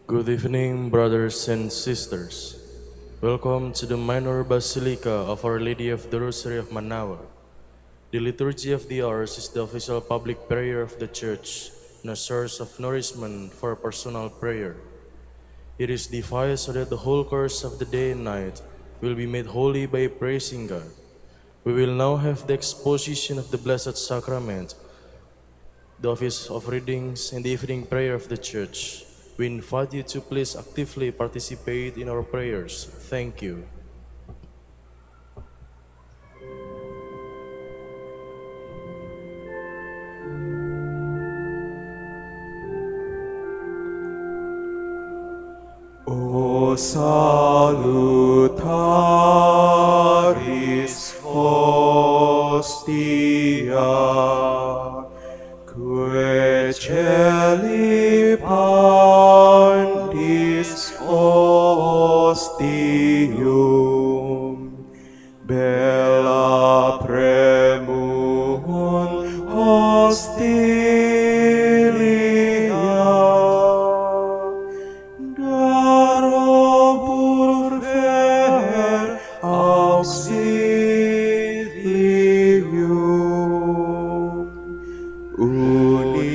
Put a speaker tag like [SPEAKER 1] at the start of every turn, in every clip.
[SPEAKER 1] Good evening, brothers and sisters. Welcome to the minor basilica of Our Lady of the Rosary of Manaoag. The Liturgy of the Hours is the official public prayer of the Church and a source of nourishment for personal prayer. It is devised so that the whole course of the day and night will be made holy by praising God. We will now have the exposition of the Blessed Sacrament, the office of readings, and the evening prayer of the Church. We invite you to please actively participate in our prayers. Thank you.
[SPEAKER 2] O salutaris hostia, que celi pandis ostium, bella premunt hostilia, darobur ver auxilium, unitrinoque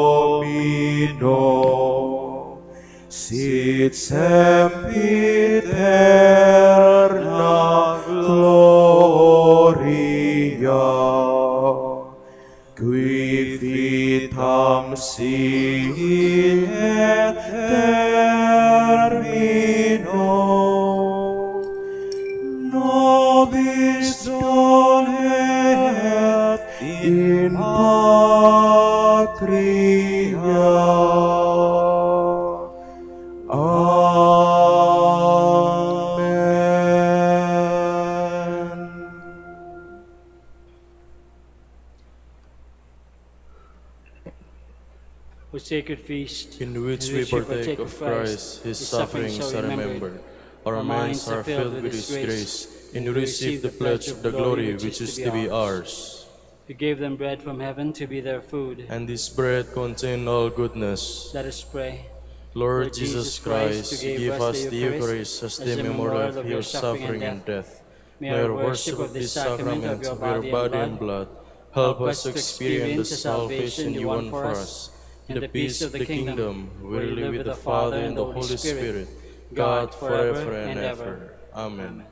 [SPEAKER 2] Domino, sit sempiterna gloria, qui vitam sibi et termino, nobis donet in patria. Amen.
[SPEAKER 3] O sacred feast,
[SPEAKER 1] In which we partake of Christ, His sufferings are remembered. Our minds are filled with His grace, and we receive the pledge of the glory which is to be ours.
[SPEAKER 3] You gave them bread from heaven to be their food.
[SPEAKER 1] And this bread contains all goodness.
[SPEAKER 3] Let us pray.
[SPEAKER 1] Lord Jesus Christ,
[SPEAKER 3] who
[SPEAKER 1] give us the Eucharist as the memorial of your suffering and death. May our worship of this sacrament of your body and blood help us to experience the salvation you won for us, and the peace of the kingdom, where you live with the Father and the Holy Spirit, God forever and ever. Amen.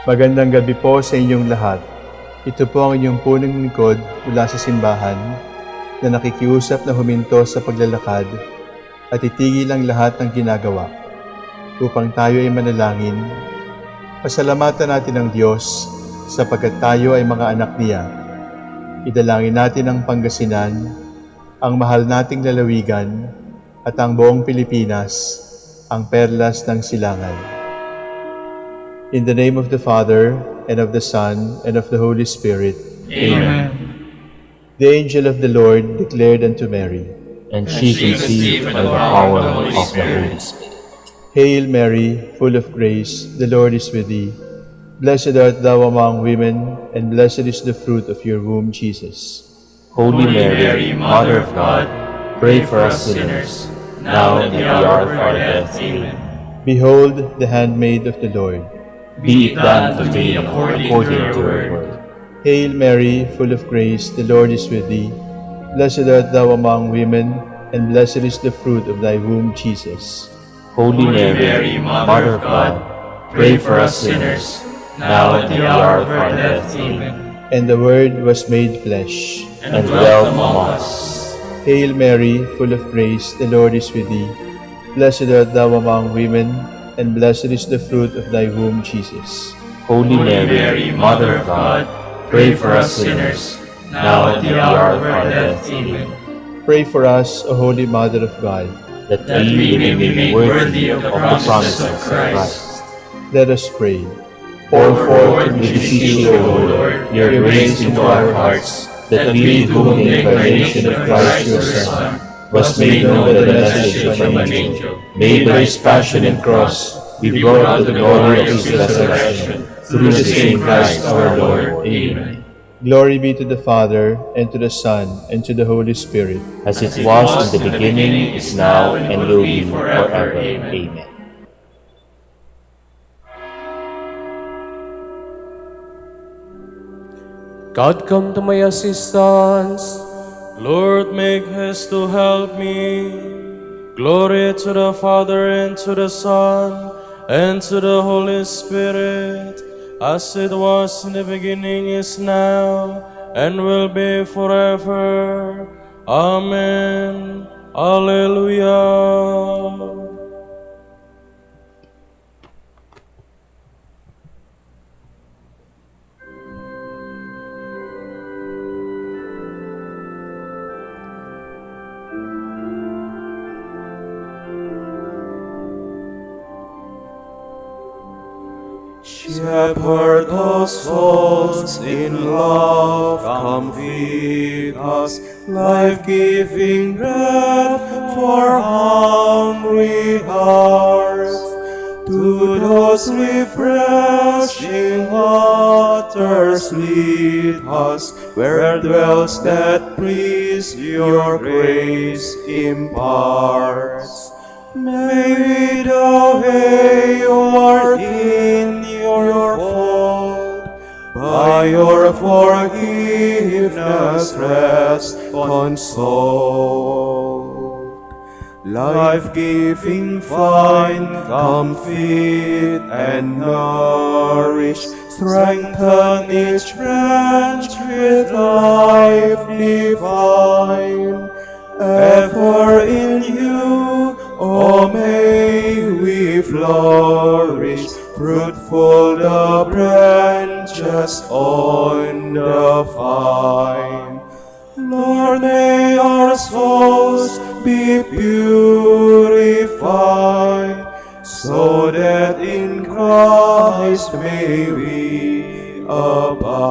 [SPEAKER 4] Magandang gabi po sa inyong lahat. Ito po ang inyong punong lingkod mula sa simbahan na nakikiusap na huminto sa paglalakad at itigil ang lahat ng ginagawa upang tayo ay manalangin. Pasalamatan natin ang Diyos sapagkat tayo ay mga anak niya. Idalangin natin ang Pangasinan, ang mahal nating lalawigan at ang buong Pilipinas, ang perlas ng silangan. In the name of the Father, and of the Son, and of the Holy Spirit.
[SPEAKER 5] Amen.
[SPEAKER 4] The angel of the Lord declared unto Mary,
[SPEAKER 5] And she conceived by the power of the Holy Spirit.
[SPEAKER 4] Hail Mary, full of grace, the Lord is with thee. Blessed art thou among women, and blessed is the fruit of your womb, Jesus.
[SPEAKER 5] Holy Mary, Mother of God, pray for us sinners, now and at the hour of our death. Amen.
[SPEAKER 4] Behold the handmaid of the Lord.
[SPEAKER 5] Be it done to me according to your word.
[SPEAKER 4] Hail Mary, full of grace, the Lord is with thee. Blessed art thou among women, and blessed is the fruit of thy womb, Jesus.
[SPEAKER 5] Holy Mary, Mother of God, pray for us sinners, now and at the hour of our death. Amen.
[SPEAKER 4] And the Word was made flesh,
[SPEAKER 5] And dwelt among us.
[SPEAKER 4] Hail Mary, full of grace, the Lord is with thee. Blessed art thou among women, and blessed is the fruit of thy womb, Jesus.
[SPEAKER 5] Holy Mary, Mother of God, pray for us sinners, now and at the hour of our death. Amen.
[SPEAKER 4] Pray for us, O Holy Mother of God.
[SPEAKER 5] That we may be made worthy of the promises of Christ.
[SPEAKER 4] Let us pray.
[SPEAKER 5] Pour forth, we beseech you, O Lord, your grace into our hearts, that we, to whom the incarnation of Christ your Son was made known by the message of an angel, made by his passion and cross, be brought to the glory of his resurrection, through the same Christ our Lord. Amen.
[SPEAKER 4] Glory be to the Father, and to the Son, and to the Holy Spirit.
[SPEAKER 5] As it was in the beginning, is now, and will be forever. Amen.
[SPEAKER 2] God, come to my assistance.
[SPEAKER 1] Lord, make haste to help me. Glory to the Father, and to the Son, and to the Holy Spirit, as it was in the beginning, is now, and will be forever. Amen. Alleluia.
[SPEAKER 2] Shepherd of souls, in love come feed us, life-giving bread for hungry hearts. To those refreshing waters lead us, where dwells that peace your grace imparts. May the wayward in your fold, by your forgiveness rest consoled. Life-giving vine, come feed and nourish, strengthen each branch with life divine. Ever in you, oh, may we flourish, fruitful the branches on the vine. Lord, may our souls be purified, so that in Christ may we abide.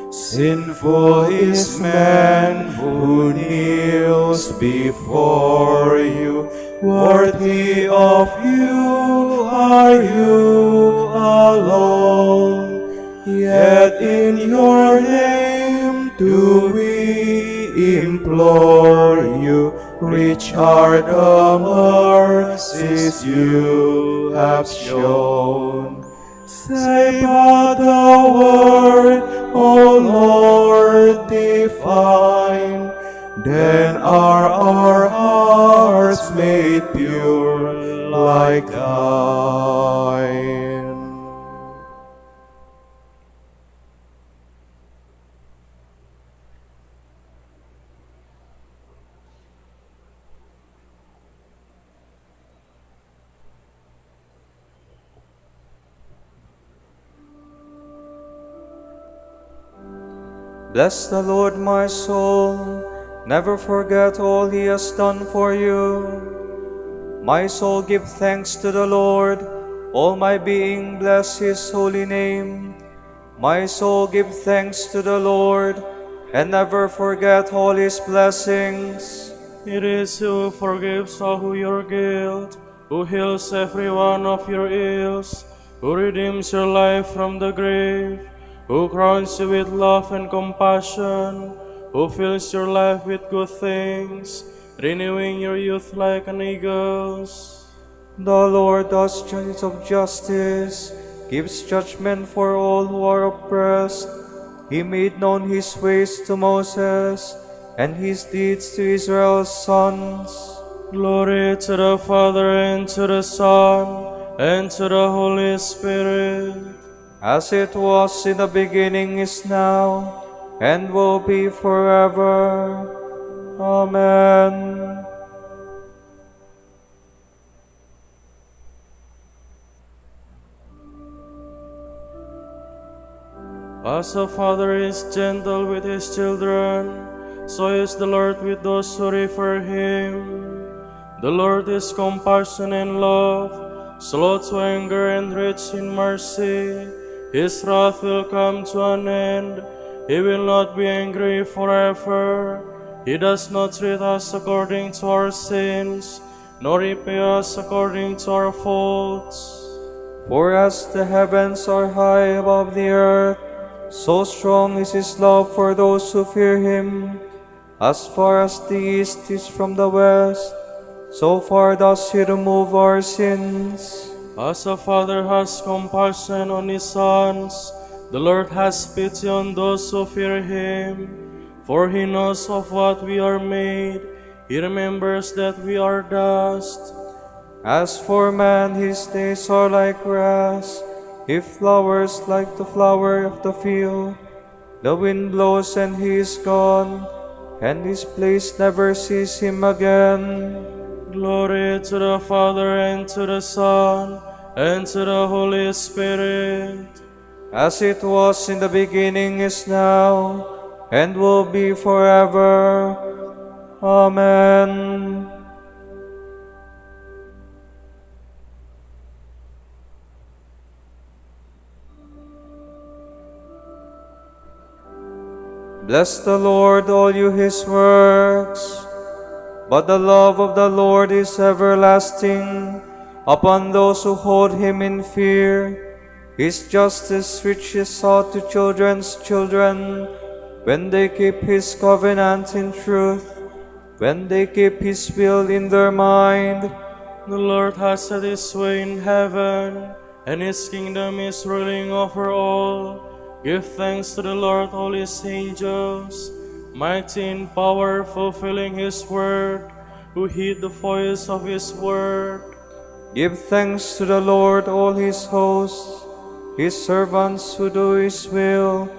[SPEAKER 2] Sinful is man who kneels before you, worthy of you are you alone. Yet in your name do we implore you, rich are the mercies you have shown. Say but the word, O Lord divine, then are our hearts made pure like thine. Bless the Lord, my soul. Never forget all he has done for you. My soul, give thanks to the Lord. All my being, bless his holy name. My soul, give thanks to the Lord, and never forget all his blessings.
[SPEAKER 1] It is who forgives all your guilt, who heals every one of your ills, who redeems your life from the grave, who crowns you with love and compassion, who fills your life with good things, renewing your youth like an eagle's.
[SPEAKER 2] The Lord does judgments of justice, gives judgment for all who are oppressed. He made known his ways to Moses, and his deeds to Israel's sons.
[SPEAKER 1] Glory to the Father, and to the Son, and to the Holy Spirit.
[SPEAKER 2] As it was in the beginning, is now, and will be forever. Amen.
[SPEAKER 1] As a father is gentle with his children, so is the Lord with those who refer him. The Lord is compassionate and love, slow to anger and rich in mercy. His wrath will come to an end. He will not be angry forever. He does not treat us according to our sins, nor repay us according to our faults.
[SPEAKER 2] For as the heavens are high above the earth, so strong is his love for those who fear him. As far as the east is from the west, so far does he remove our sins.
[SPEAKER 1] As a father has compassion on his sons, the Lord has pity on those who fear him. For he knows of what we are made. He remembers that we are dust.
[SPEAKER 2] As for man, his days are like grass. He flowers like the flower of the field. The wind blows and he is gone, and his place never sees him again.
[SPEAKER 1] Glory to the Father, and to the Son, and to the Holy Spirit.
[SPEAKER 2] As it was in the beginning, is now, and will be forever. Amen. Bless the Lord, all you his works. But the love of the Lord is everlasting upon those who hold him in fear. His justice reaches out to children's children, when they keep his covenant in truth, when they keep his will in their mind.
[SPEAKER 1] The Lord has set his way in heaven, and his kingdom is ruling over all. Give thanks to the Lord, all his angels, mighty in power, fulfilling his word, who heed the voice of his word.
[SPEAKER 2] Give thanks to the Lord, all his hosts, his servants who do his will.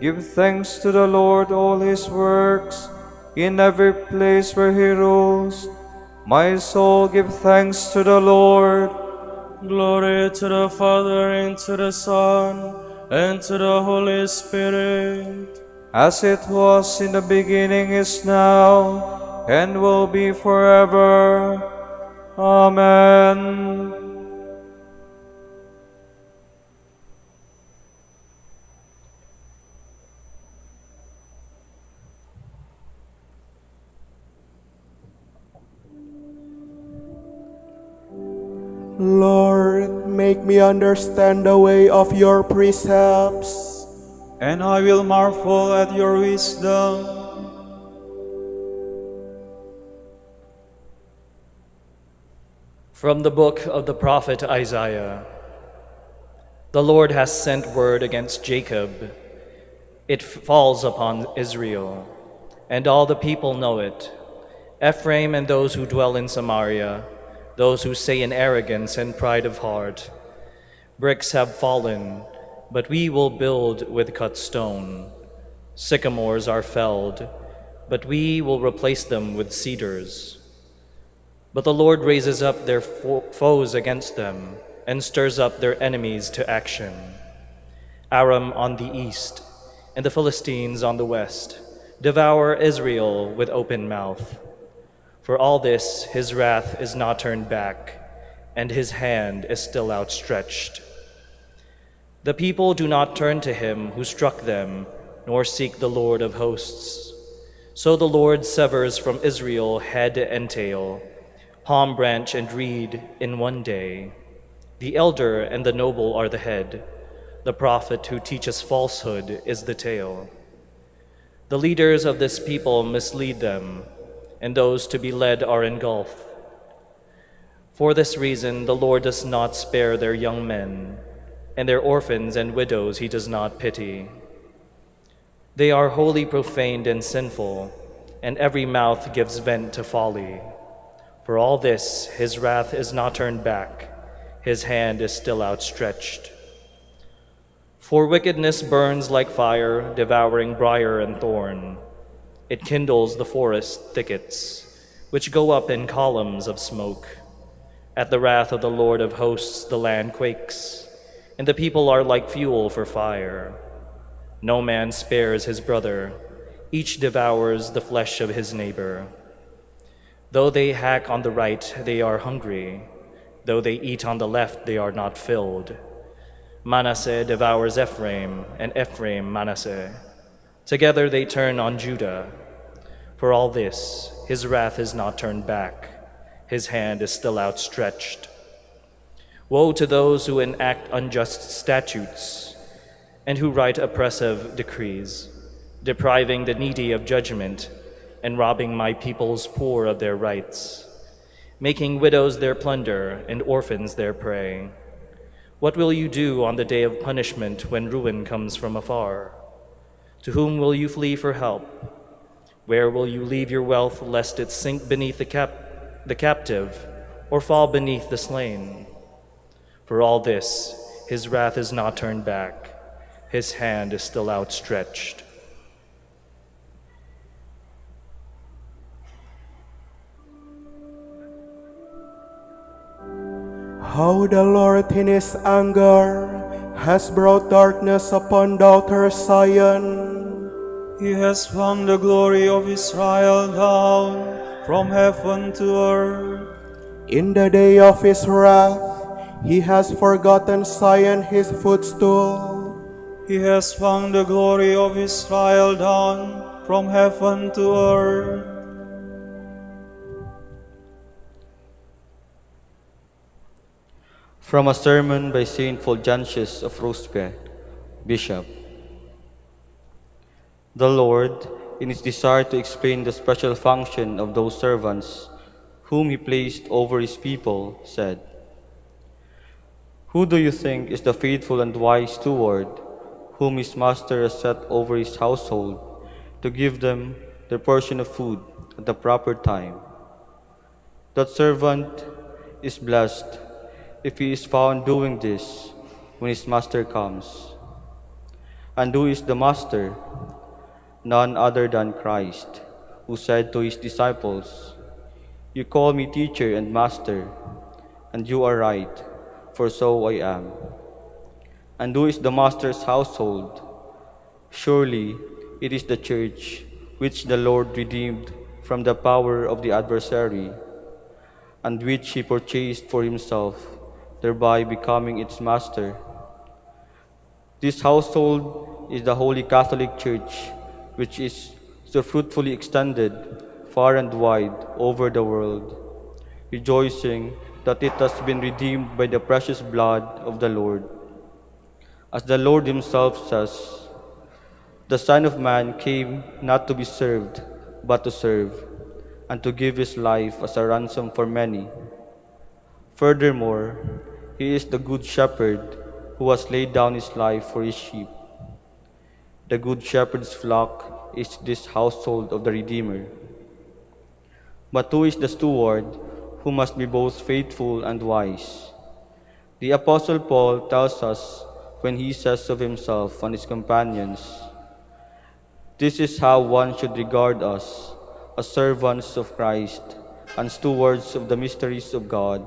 [SPEAKER 2] Give thanks to the Lord, all his works, in every place where he rules. My soul, give thanks to the Lord.
[SPEAKER 1] Glory to the Father, and to the Son, and to the Holy Spirit.
[SPEAKER 2] As it was in the beginning, is now, and will be forever. Amen.
[SPEAKER 6] Lord, make me understand the way of your precepts,
[SPEAKER 2] And I will marvel at your wisdom.
[SPEAKER 7] From the book of the prophet Isaiah. The Lord has sent word against Jacob. It falls upon Israel, and all the people know it. Ephraim and those who dwell in Samaria, those who say in arrogance and pride of heart, bricks have fallen, but we will build with cut stone. Sycamores are felled, but we will replace them with cedars. But the Lord raises up their foes against them and stirs up their enemies to action. Aram on the east, and the Philistines on the west devour Israel with open mouth. For all this, his wrath is not turned back, and his hand is still outstretched. The people do not turn to him who struck them, nor seek the Lord of hosts. So the Lord severs from Israel head and tail, palm branch and reed in one day. The elder and the noble are the head. The prophet who teaches falsehood is the tail. The leaders of this people mislead them, and those to be led are engulfed. For this reason, the Lord does not spare their young men, and their orphans and widows he does not pity. They are wholly profaned and sinful, and every mouth gives vent to folly. For all this, his wrath is not turned back, his hand is still outstretched. For wickedness burns like fire, devouring briar and thorn. It kindles the forest thickets, which go up in columns of smoke. At the wrath of the Lord of hosts the land quakes, and the people are like fuel for fire. No man spares his brother, each devours the flesh of his neighbor. Though they hack on the right, they are hungry. Though they eat on the left, they are not filled. Manasseh devours Ephraim, and Ephraim Manasseh. Together they turn on Judah. For all this, his wrath is not turned back, his hand is still outstretched. Woe to those who enact unjust statutes, and who write oppressive decrees, depriving the needy of judgment, and robbing my people's poor of their rights, making widows their plunder and orphans their prey. What will you do on the day of punishment when ruin comes from afar? To whom will you flee for help? Where will you leave your wealth, lest it sink beneath the captive, or fall beneath the slain? For all this, his wrath is not turned back, his hand is still outstretched.
[SPEAKER 6] How the Lord in his anger has brought darkness upon daughter Zion.
[SPEAKER 2] He has flung the glory of Israel down from heaven to earth.
[SPEAKER 6] In the day of his wrath, he has forgotten Zion his footstool.
[SPEAKER 2] He has flung the glory of Israel down from heaven to earth.
[SPEAKER 8] From a sermon by Saint Fulgentius of Rospe, Bishop. The Lord, in his desire to explain the special function of those servants whom he placed over his people, said, "Who do you think is the faithful and wise steward whom his master has set over his household to give them their portion of food at the proper time? That servant is blessed if he is found doing this when his master comes. And who is the master? None other than Christ, who said to his disciples, 'You call me teacher and master, and you are right, for so I am.' And who is the master's household? Surely it is the church, which the Lord redeemed from the power of the adversary, and which he purchased for himself, thereby becoming its master. This household is the Holy Catholic Church, which is so fruitfully extended far and wide over the world, rejoicing that it has been redeemed by the precious blood of the Lord. As the Lord himself says, 'The Son of Man came not to be served, but to serve, and to give his life as a ransom for many.' Furthermore, he is the good shepherd who has laid down his life for his sheep. The good shepherd's flock is this household of the Redeemer. But who is the steward who must be both faithful and wise? The Apostle Paul tells us when he says of himself and his companions, 'This is how one should regard us, as servants of Christ and stewards of the mysteries of God.'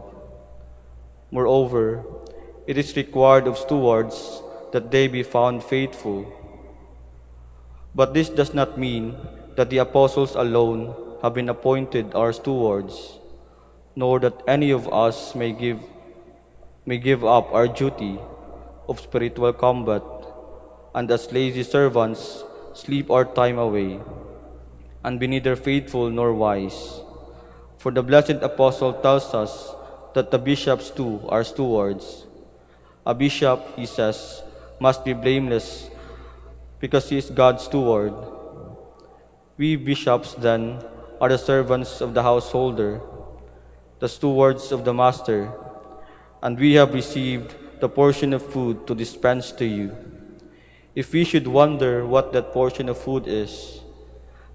[SPEAKER 8] Moreover, it is required of stewards that they be found faithful. But this does not mean that the apostles alone have been appointed our stewards, nor that any of us may give up our duty of spiritual combat, and as lazy servants sleep our time away, and be neither faithful nor wise. For the blessed apostle tells us that the bishops too are stewards. A bishop, he says, must be blameless because he is God's steward. We bishops, then, are the servants of the householder, the stewards of the master, and we have received the portion of food to dispense to you. If we should wonder what that portion of food is,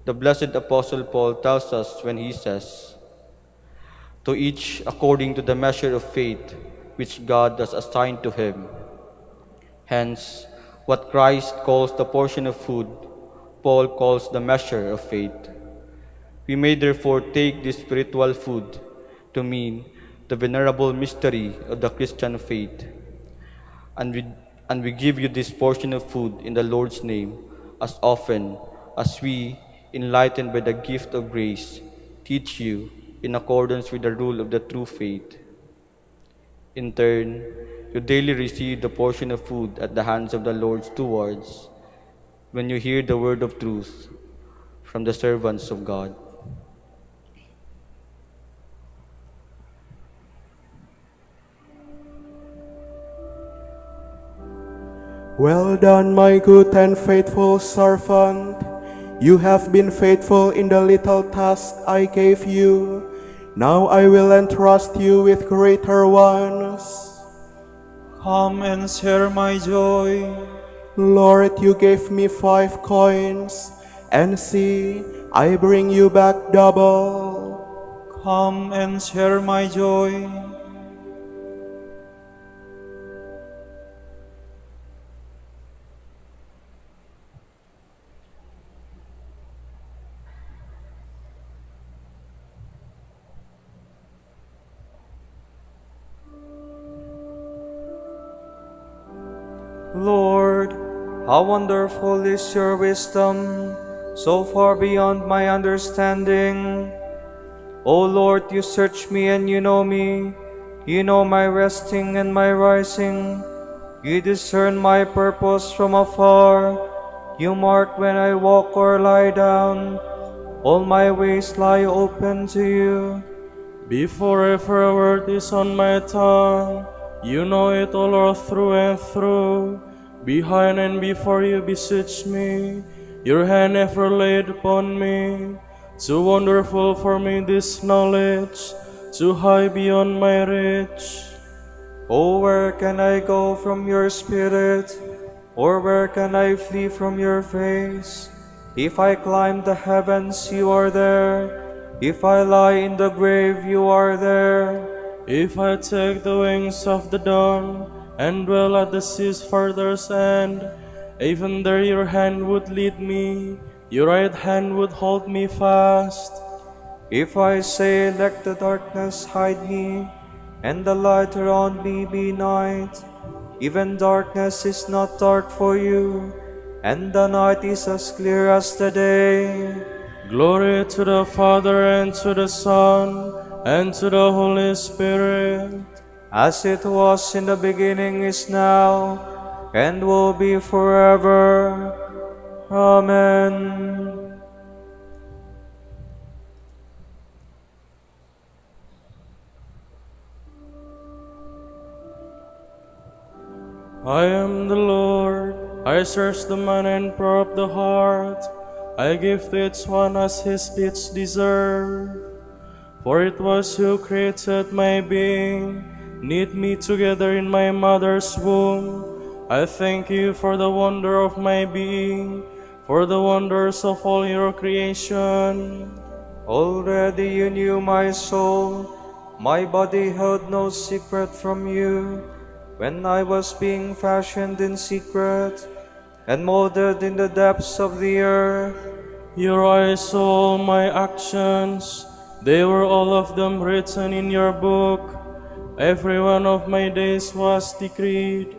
[SPEAKER 8] the blessed Apostle Paul tells us when he says, "To each according to the measure of faith which God has assigned to him." Hence, what Christ calls the portion of food, Paul calls the measure of faith. We may therefore take this spiritual food to mean the venerable mystery of the Christian faith. And we give you this portion of food in the Lord's name as often as we, enlightened by the gift of grace, teach you in accordance with the rule of the true faith. In turn, you daily receive the portion of food at the hands of the Lord's stewards when you hear the word of truth from the servants of God.
[SPEAKER 6] Well done, my good and faithful servant. You have been faithful in the little task I gave you. Now I will entrust you with greater ones.
[SPEAKER 2] Come and share my joy.
[SPEAKER 6] Lord, you gave me 5 coins, and see, I bring you back double.
[SPEAKER 2] Come and share my joy. Lord, how wonderful is your wisdom, so far beyond my understanding. O Lord, you search me and you know me. You know my resting and my rising. You discern my purpose from afar. You mark when I walk or lie down. All my ways lie open to you.
[SPEAKER 1] Before ever a word is on my tongue, you know it all through and through. Behind and before you beseech me, your hand ever laid upon me. Too wonderful for me this knowledge, too high beyond my reach.
[SPEAKER 2] Oh, where can I go from your spirit? Or where can I flee from your face? If I climb the heavens, you are there. If I lie in the grave, you are there.
[SPEAKER 1] If I take the wings of the dawn and dwell at the sea's farthest end, even there your hand would lead me, your right hand would hold me fast.
[SPEAKER 2] If I say, let the darkness hide me, and the light around me be night, even darkness is not dark for you, and the night is as clear as the day.
[SPEAKER 1] Glory to the Father, and to the Son, and to the Holy Spirit.
[SPEAKER 2] As it was in the beginning, is now, and will be forever. Amen.
[SPEAKER 1] I am the Lord, I search the mind and probe the heart. I give to each one as his deeds deserve. For it was you created my being, knit me together in my mother's womb. I thank you for the wonder of my being, for the wonders of all your creation.
[SPEAKER 2] Already you knew my soul, my body held no secret from you. When I was being fashioned in secret, and molded in the depths of the earth,
[SPEAKER 1] your eyes saw all my actions, they were all of them written in your book. Every one of my days was decreed,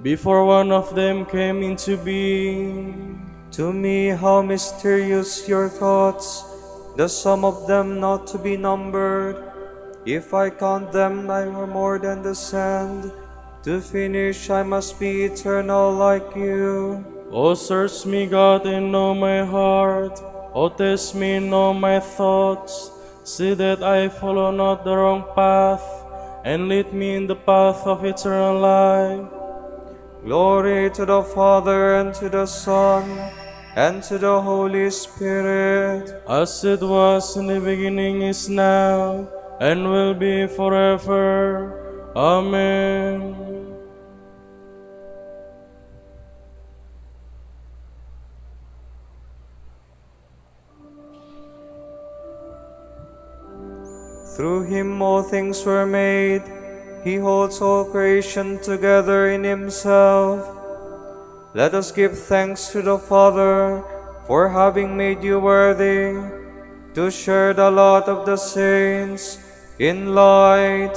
[SPEAKER 1] before one of them came into being.
[SPEAKER 2] To me, how mysterious your thoughts, the sum of them not to be numbered. If I count them, I am more than the sand. To finish, I must be eternal like you.
[SPEAKER 1] O search me, God, and know my heart. O test me, and know my thoughts. See that I follow not the wrong path, and lead me in the path of eternal life.
[SPEAKER 2] Glory to the Father, and to the Son, and to the Holy Spirit.
[SPEAKER 1] As it was in the beginning, is now, and will be forever. Amen.
[SPEAKER 2] Through him all things were made. He holds all creation together in himself. Let us give thanks to the Father for having made you worthy to share the lot of the saints in light.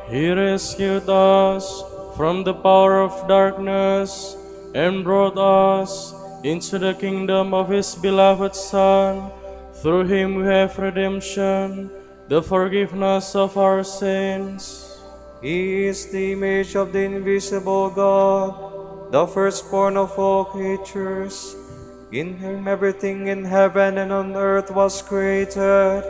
[SPEAKER 1] He rescued us from the power of darkness and brought us into the kingdom of his beloved Son. Through him we have redemption, the forgiveness of our sins.
[SPEAKER 2] He is the image of the invisible God, the firstborn of all creatures. In him everything in heaven and on earth was created,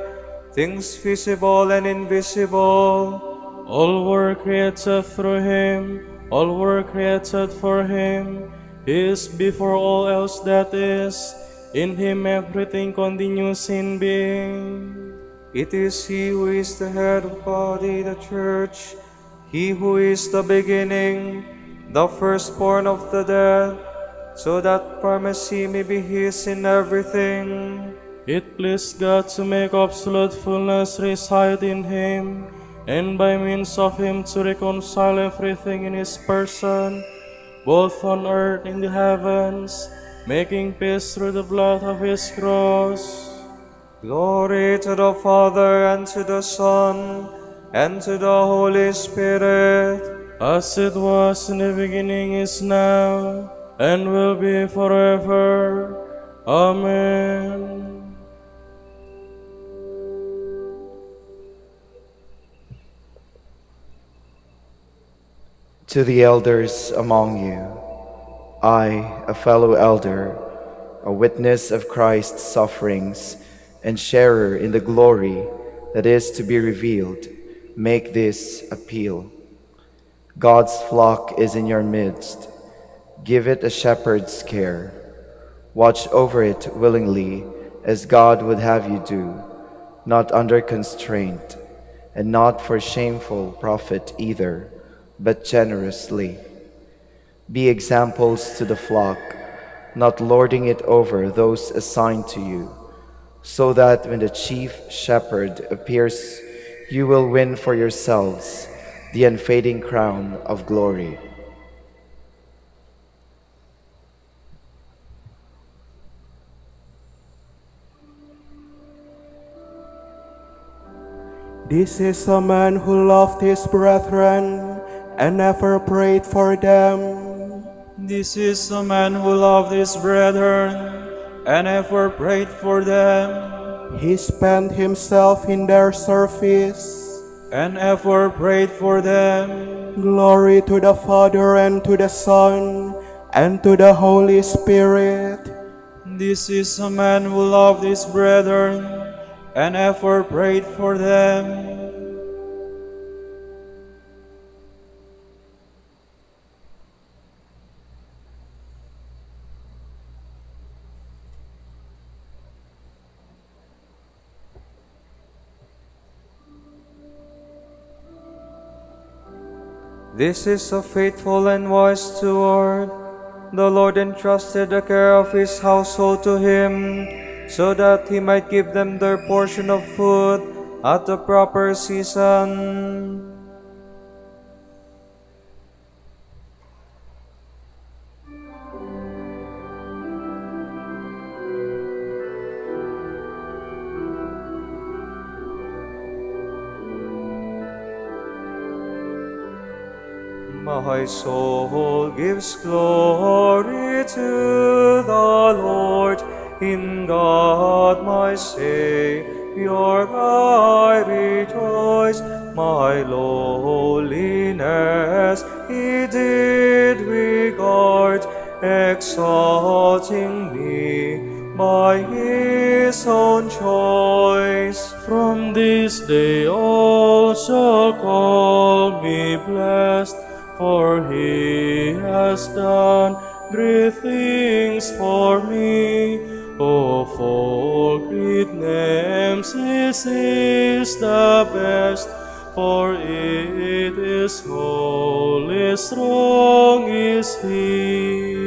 [SPEAKER 2] things visible and invisible.
[SPEAKER 1] All were created through him, all were created for him. He is before all else that is. In him everything continues in being.
[SPEAKER 2] It is he who is the head of the body, the church, he who is the beginning, the firstborn of the dead, so that primacy may be his in everything.
[SPEAKER 1] It pleased God to make absolute fullness reside in him, and by means of him to reconcile everything in his person, both on earth and in the heavens, making peace through the blood of his cross.
[SPEAKER 2] Glory to the Father, and to the Son, and to the Holy Spirit.
[SPEAKER 1] As it was in the beginning, is now, and will be forever. Amen.
[SPEAKER 9] To the elders among you, I, a fellow elder, a witness of Christ's sufferings, and sharer in the glory that is to be revealed, make this appeal. God's flock is in your midst. Give it a shepherd's care. Watch over it willingly, as God would have you do, not under constraint, and not for shameful profit either, but generously. Be examples to the flock, not lording it over those assigned to you, so that when the chief shepherd appears, you will win for yourselves the unfading crown of glory.
[SPEAKER 6] This is a man who loved his brethren and never prayed for them.
[SPEAKER 2] This is a man who loved his brethren and ever prayed for them,
[SPEAKER 6] He spent himself in their service.
[SPEAKER 2] and ever prayed for them.
[SPEAKER 6] Glory to the Father, and to the Son, and to the Holy Spirit.
[SPEAKER 2] This is a man who loved his brethren and ever prayed for them. This is a faithful and wise steward. The Lord entrusted the care of his household to him, so that he might give them their portion of food at the proper season. My soul gives glory to the Lord. In God my Savior I rejoice. My lowliness He did regard, exalting me by His own choice.
[SPEAKER 1] From this day all shall call me blessed, for He has done great things for me. Of all great names His is the best, for it is holy, strong is He.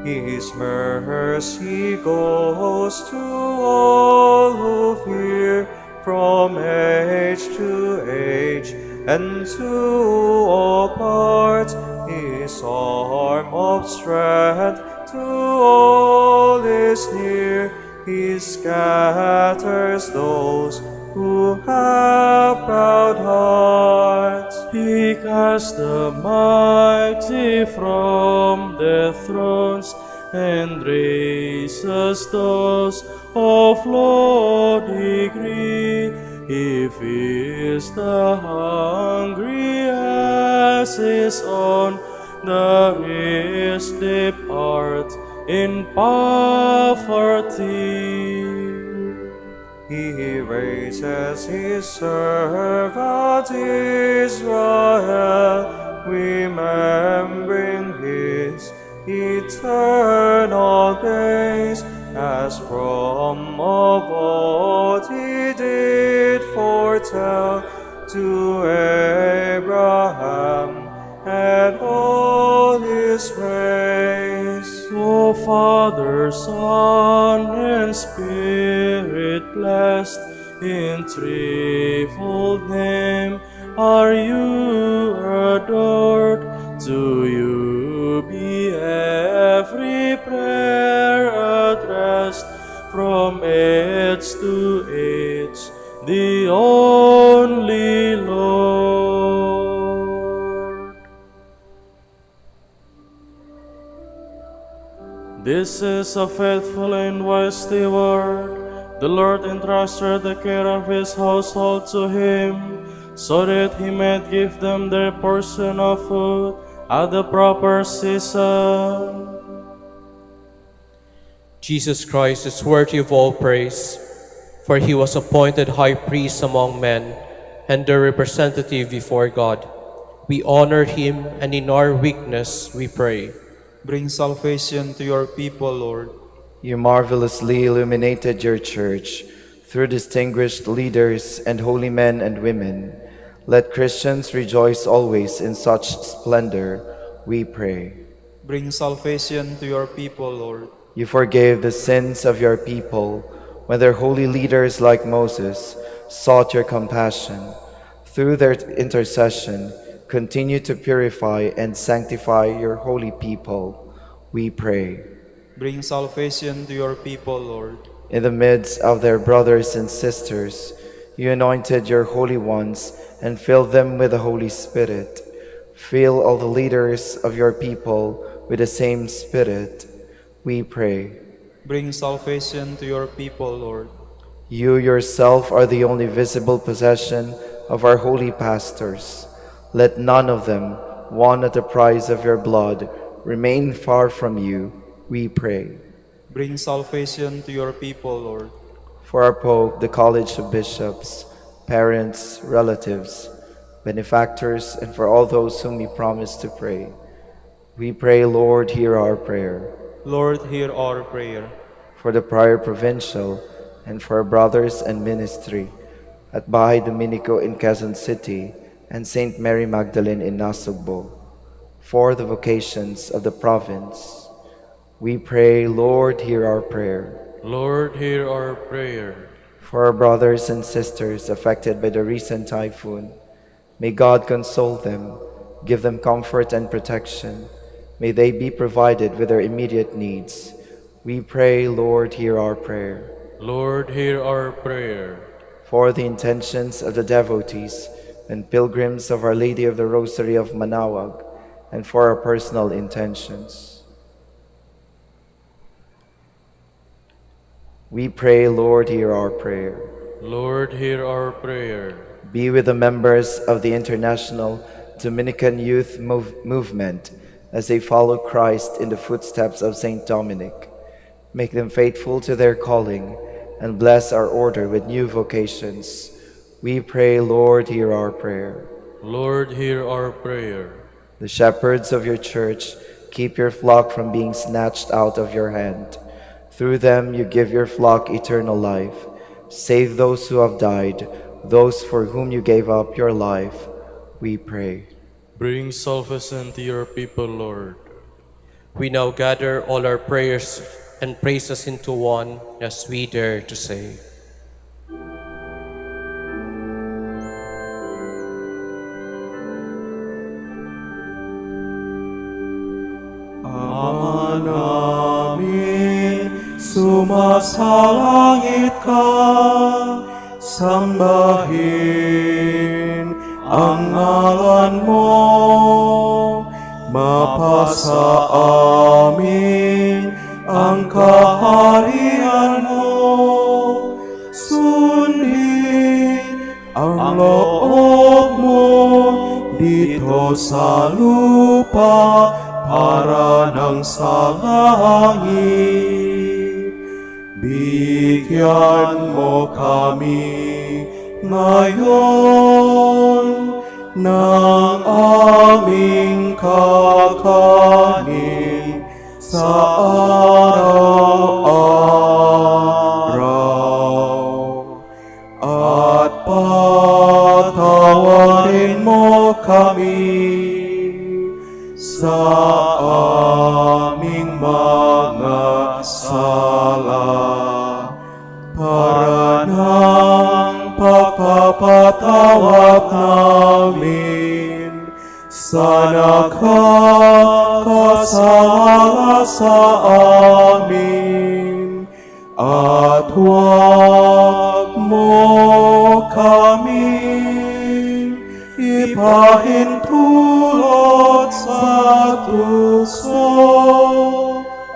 [SPEAKER 2] His mercy goes to all who fear, from age to age and to all parts. His arm of strength to all is near. He scatters those who have proud hearts.
[SPEAKER 1] He casts the mighty from their thrones, and raises those of low degree. He feeds the hungry as his own, the rich depart in poverty.
[SPEAKER 2] He raises His servant Israel, remembering His eternal grace, as from of old He did foretell to Abraham and all his race.
[SPEAKER 1] O Father, Son, and Spirit, blessed in threefold name, are you adored. To you be every prayer addressed, from age to age, the only Lord. This is a faithful and wise steward. The Lord entrusted the care of His household to him, so that he might give them their portion of food at the proper season.
[SPEAKER 10] Jesus Christ is worthy of all praise, for He was appointed high priest among men and their representative before God. We honor Him, and in our weakness we pray.
[SPEAKER 8] Bring salvation to your people, Lord.
[SPEAKER 9] You marvelously illuminated your church through distinguished leaders and holy men and women. Let Christians rejoice always in such splendor, we pray.
[SPEAKER 8] Bring salvation to your people, Lord.
[SPEAKER 9] You forgave the sins of your people when their holy leaders like Moses sought your compassion. Through their intercession, continue to purify and sanctify your holy people, we pray.
[SPEAKER 8] Bring salvation to your people, Lord.
[SPEAKER 9] In the midst of their brothers and sisters, you anointed your holy ones and filled them with the Holy Spirit. Fill all the leaders of your people with the same Spirit, we pray.
[SPEAKER 8] Bring salvation to your people, Lord.
[SPEAKER 9] You yourself are the only visible possession of our holy pastors. Let none of them, won at the price of your blood, remain far from you, we pray.
[SPEAKER 8] Bring salvation to your people, Lord.
[SPEAKER 9] For our Pope, the College of Bishops, parents, relatives, benefactors, and for all those whom we promise to pray, we pray, Lord, hear our prayer.
[SPEAKER 8] Lord, hear our prayer.
[SPEAKER 9] For the Prior Provincial, and for our brothers and ministry at Bahay Dominico in Quezon City and St. Mary Magdalene in Nasugbo. For the vocations of the province, we pray, Lord, hear our prayer.
[SPEAKER 1] Lord, hear our prayer.
[SPEAKER 9] For our brothers and sisters affected by the recent typhoon, may God console them, give them comfort and protection. May they be provided with their immediate needs. We pray, Lord, hear our prayer.
[SPEAKER 1] Lord, hear our prayer.
[SPEAKER 9] For the intentions of the devotees and pilgrims of Our Lady of the Rosary of Manaoag, and for our personal intentions. We pray, Lord, hear our prayer.
[SPEAKER 1] Lord, hear our prayer.
[SPEAKER 9] Be with the members of the International Dominican Youth Movement as they follow Christ in the footsteps of Saint Dominic. Make them faithful to their calling and bless our order with new vocations. We pray, Lord, hear our prayer.
[SPEAKER 1] Lord, hear our prayer.
[SPEAKER 9] The shepherds of your church, keep your flock from being snatched out of your hand. Through them you give your flock eternal life. Save those who have died, those for whom you gave up your life. We pray.
[SPEAKER 1] Bring salvation to your people, Lord.
[SPEAKER 10] We now gather all our prayers and praises into one as we dare to say.
[SPEAKER 6] Ama namin, sumasalangit ka, sambahin ang ngalan mo, mapasa amin ang kaharian mo, sundin ang loob mo dito sa lupa para ng sa langit. Bigyan mo kami ngayon ng aming kakanin sa araw-araw. At patawarin mo kami sa aming mga sala, para ng pagpapatawad namin sa nakakasala sa amin, at huwag mo kami ipahintulot sa tukso,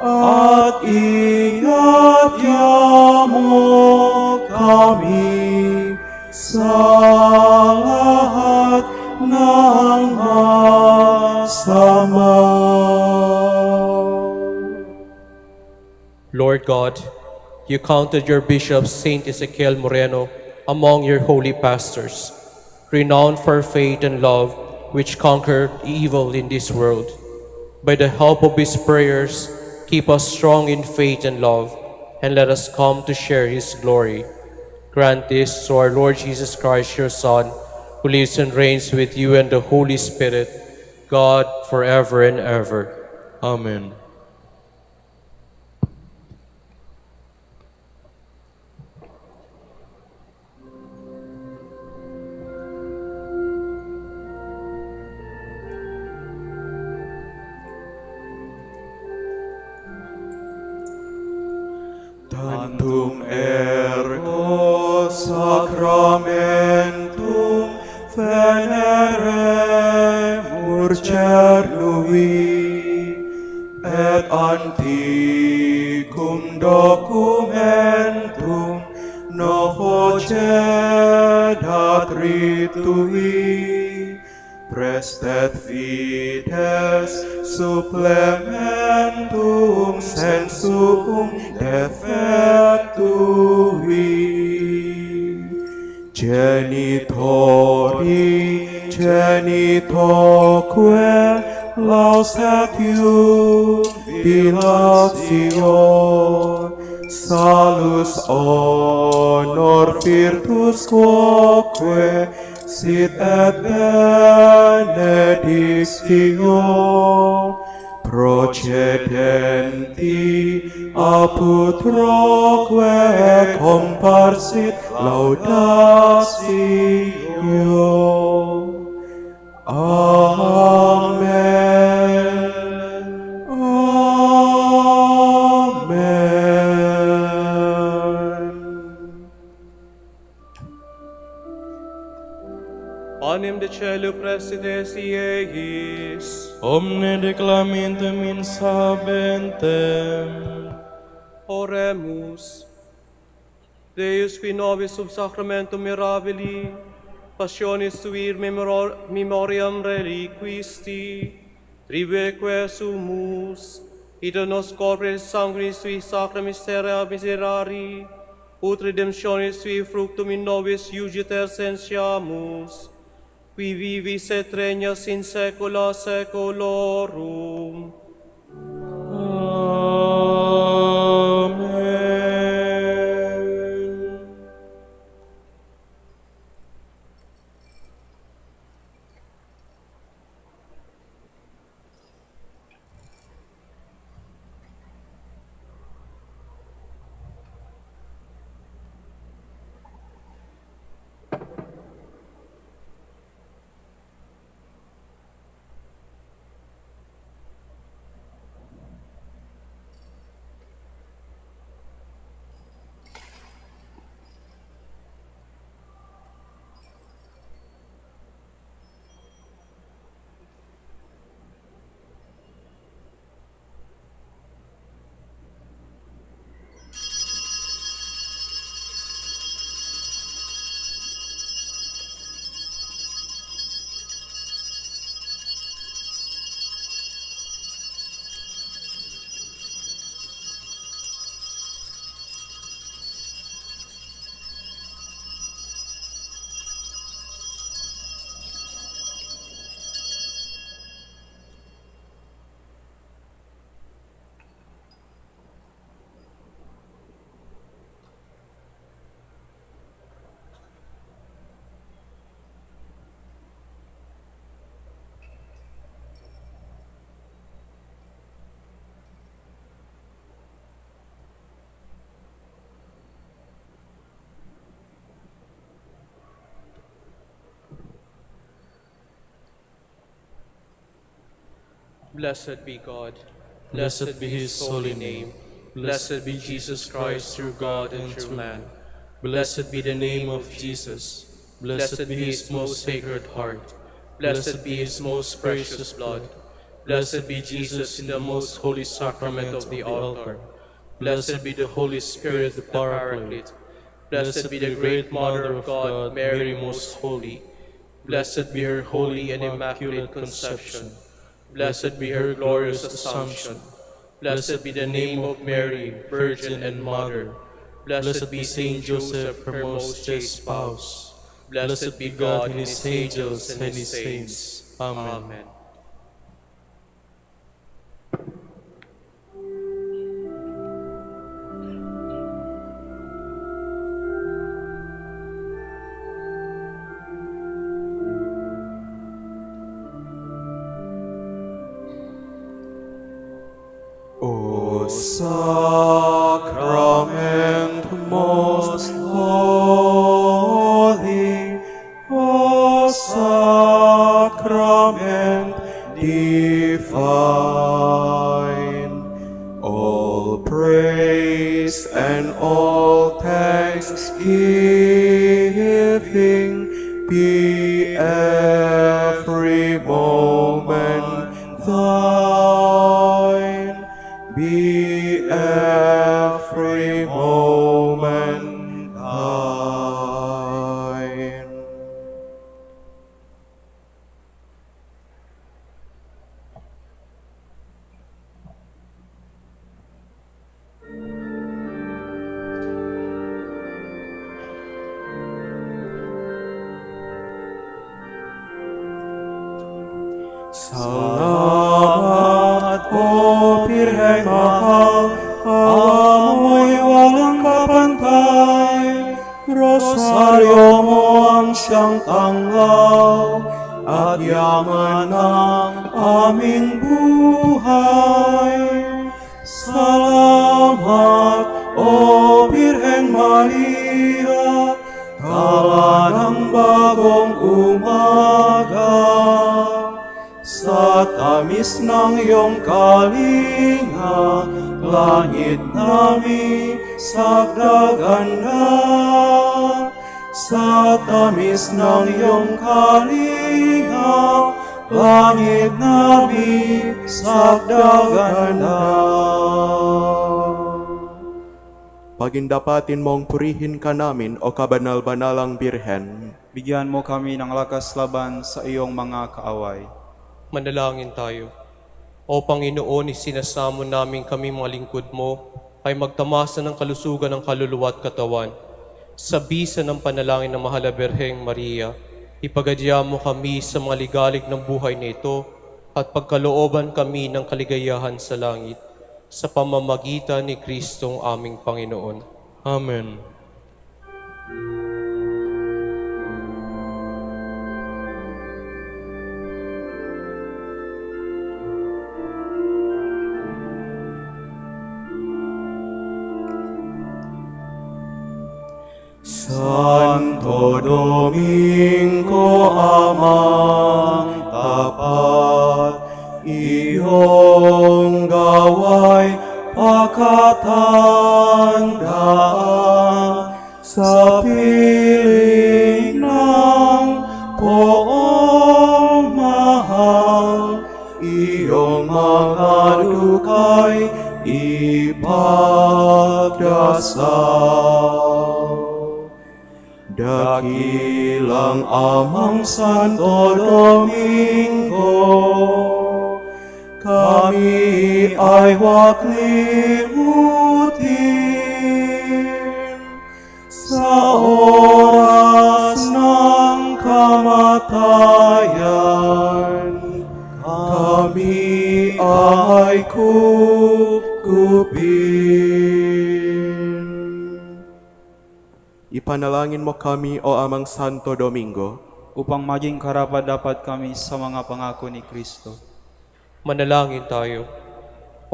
[SPEAKER 6] at iadya mo kami sa lahat ng masama.
[SPEAKER 10] Lord God, you counted your bishop, Saint Ezekiel Moreno, among your holy pastors, renowned for faith and love, which conquered evil in this world. By the help of his prayers, keep us strong in faith and love, and let us come to share his glory. Grant this to our Lord Jesus Christ, your Son, who lives and reigns with you and the Holy Spirit, God, forever and ever.
[SPEAKER 1] Amen.
[SPEAKER 6] Tantum ergo sacramentum veneremur cernui, et antiquum documentum novo cedat ritui, prestet fides supplementum sensum defectui. Genitori genitoque lausatium dilatio, salus honor virtus quoque sit et benedictio procedenti apud roque comparsit laudatio. Amen. Amen.
[SPEAKER 2] Panem de cielo presides iis.
[SPEAKER 1] Omne declamentem in sabentem.
[SPEAKER 2] Oremus. Deus qui nobis sub sacramentum mirabili, passionis tuir memoriam reliquisti, tribueque sumus, ita nos corporis sanguinis tui sacra mysteria miserari, ut redemptionis tui fructum in nobis iugiter sensiamus, qui vivis et regnas in saecula saeculorum.
[SPEAKER 10] Blessed be God.
[SPEAKER 1] Blessed be his holy name.
[SPEAKER 10] Blessed be Jesus Christ, true God and true man. Blessed be the name of Jesus. Blessed be his most sacred heart. Blessed be his most precious blood. Blessed be Jesus in the most holy sacrament of the altar. Blessed be the Holy Spirit, the Paraclete. Blessed be the great Mother of God, Mary most holy. Blessed be her holy and immaculate conception. Blessed be her glorious Assumption. Blessed be the name of Mary, Virgin and Mother. Blessed be Saint Joseph, her most chaste spouse. Blessed be God and his angels and his saints. Amen.
[SPEAKER 6] O Sacrament most holy, O Sacrament divine, all praise and all thanksgiving be every moment thine. Be every moment thine. Salamat, O Birhen Mahal, amoy walang kapantay. Rosaryo mo ang siyang tanglaw at yaman ng aming buhay. Salamat, O Birhen Maria, tala ng bagong umaga. Sa tamis ng iyong kalinga, langit nami sagdagan na. sa tamis ng iyong kalinga, langit namin sakdagan na. Pagindapatin mong purihin ka namin, o kabanal-banalang Birhen.
[SPEAKER 2] Bigyan mo kami ng lakas laban sa iyong mga kaaway.
[SPEAKER 10] Manalangin tayo. O Panginoon, isinasamo namin kami mga lingkod mo ay magtamasa ng kalusugan ng kaluluwa at katawan. Sa bisa ng panalangin ng Mahal na Birheng Maria, ipagadya mo kami sa mga ligalig ng buhay na ito at pagkalooban kami ng kaligayahan sa langit sa pamamagitan ni Kristong aming Panginoon.
[SPEAKER 1] Amen.
[SPEAKER 6] Santo Domingo amang tapat, iyong gawa'y pakatandaan sa piling ng poong mahal, iyong mga dukay ipagdasal. Dakilang amang Santo Domingo, kami ay huwag limutin sa oras ng kamatayan. Kami ay kukupin. Ipanalangin mo kami, o Amang Santo Domingo,
[SPEAKER 2] upang maging karapat-dapat kami sa mga pangako ni Kristo.
[SPEAKER 10] Manalangin tayo.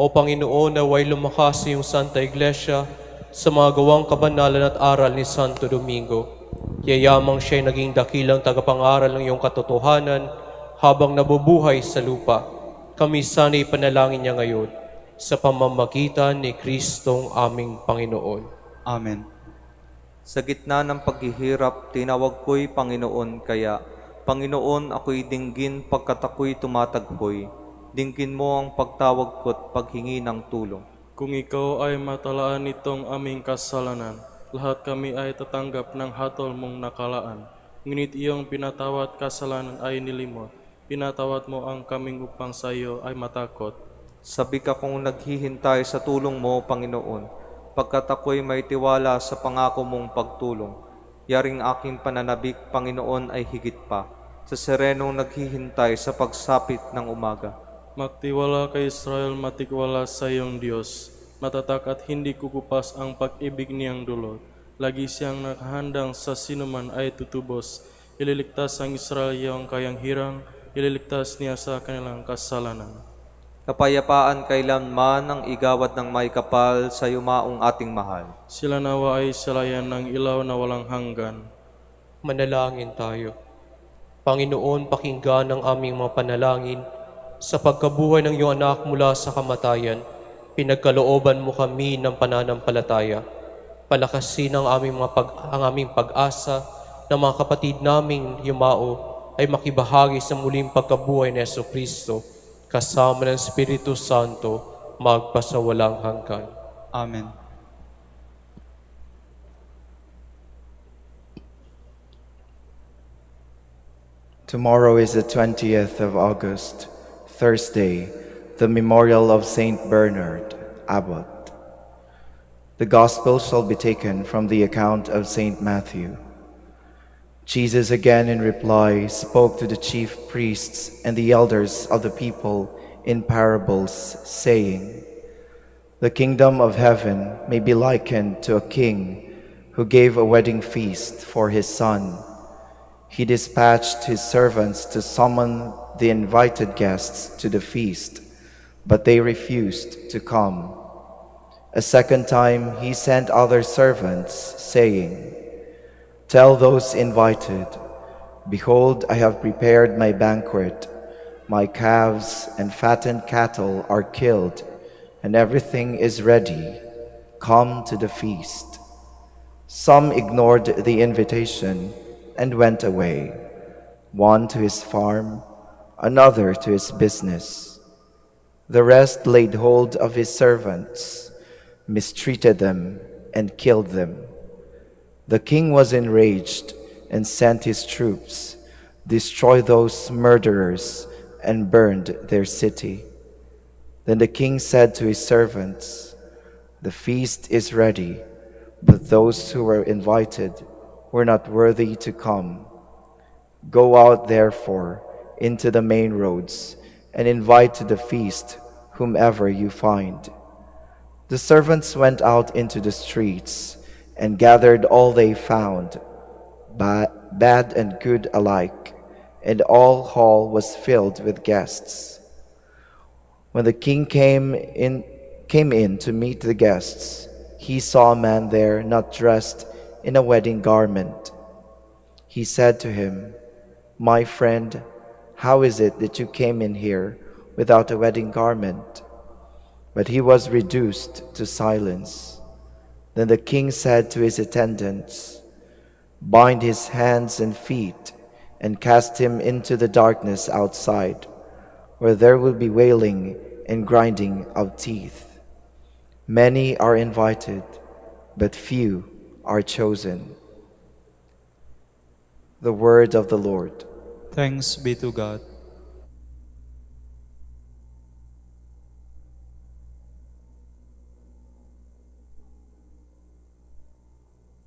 [SPEAKER 10] O Panginoon, naway lumakas sa iyong Santa Iglesia sa mga gawang kabanalan at aral ni Santo Domingo. Yayamang siya'y naging dakilang tagapangaral ng iyong katotohanan habang nabubuhay sa lupa. Kami sana'y panalangin niya ngayon sa pamamagitan ni Kristong aming Panginoon.
[SPEAKER 2] Amen.
[SPEAKER 8] Sa gitna ng paghihirap, tinawag ko'y Panginoon, kaya, Panginoon, ako'y dinggin pagkat ako'y tumatagpoy. Dinggin mo ang pagtawag ko't paghingi ng tulong.
[SPEAKER 1] Kung ikaw ay matalaan nitong aming kasalanan, lahat kami ay tatanggap ng hatol mong nakalaan. Ngunit iyong pinatawad kasalanan ay nilimot. Pinatawad mo ang kaming upang sa iyo ay matakot.
[SPEAKER 8] Sabi ka kung naghihintay sa tulong mo, Panginoon, pagkat ako'y may tiwala sa pangako mong pagtulong. Yaring aking pananabik, Panginoon, ay higit pa sa serenong naghihintay sa pagsapit ng umaga.
[SPEAKER 1] Magtiwala kay Israel, matiwala sa iyong Diyos. Matatak at hindi kukupas ang pag-ibig niyang dulot. Lagi siyang nakahandang sa sinuman ay tutubos. Ililigtas ang Israel iyong kayang hirang, ililigtas niya sa kanilang kasalanan.
[SPEAKER 8] Kapayapaan kailanman ang igawad ng may kapal sa yumaong ating mahal.
[SPEAKER 1] Sila nawa ay silayan ng ilaw na walang hanggan.
[SPEAKER 10] Manalangin tayo. Panginoon, pakinggan ang aming mga panalangin sa pagkabuhay ng iyong anak mula sa kamatayan. Pinagkalooban mo kami ng pananampalataya. Palakasin ang aming pag-asa na mga kapatid naming yumao ay makibahagi sa muling pagkabuhay ni Jesucristo, kasama ng Espiritu Santo, magpasawalang hanggan.
[SPEAKER 2] Amen.
[SPEAKER 9] Tomorrow is the 20th of August, Thursday, the memorial of Saint Bernard, Abbot. The Gospel shall be taken from the account of Saint Matthew. Jesus again in reply spoke to the chief priests and the elders of the people in parables, saying, "The kingdom of heaven may be likened to a king who gave a wedding feast for his son. He dispatched his servants to summon the invited guests to the feast, but they refused to come. A second time he sent other servants, saying, 'Tell those invited, behold, I have prepared my banquet. My calves and fattened cattle are killed, and everything is ready. Come to the feast.' Some ignored the invitation and went away, one to his farm, another to his business. The rest laid hold of his servants, mistreated them, and killed them. The king was enraged and sent his troops, destroyed those murderers, and burned their city. Then the king said to his servants, "The feast is ready, but those who were invited were not worthy to come. Go out, therefore, into the main roads and invite to the feast whomever you find." The servants went out into the streets and gathered all they found, bad and good alike, and all hall was filled with guests. When the king came in to meet the guests, he saw a man there not dressed in a wedding garment. He said to him, "My friend, how is it that you came in here without a wedding garment?" But he was reduced to silence. Then the king said to his attendants, "Bind his hands and feet and cast him into the darkness outside, where there will be wailing and grinding of teeth. Many are invited, but few are chosen." The word of the Lord.
[SPEAKER 2] Thanks be to God.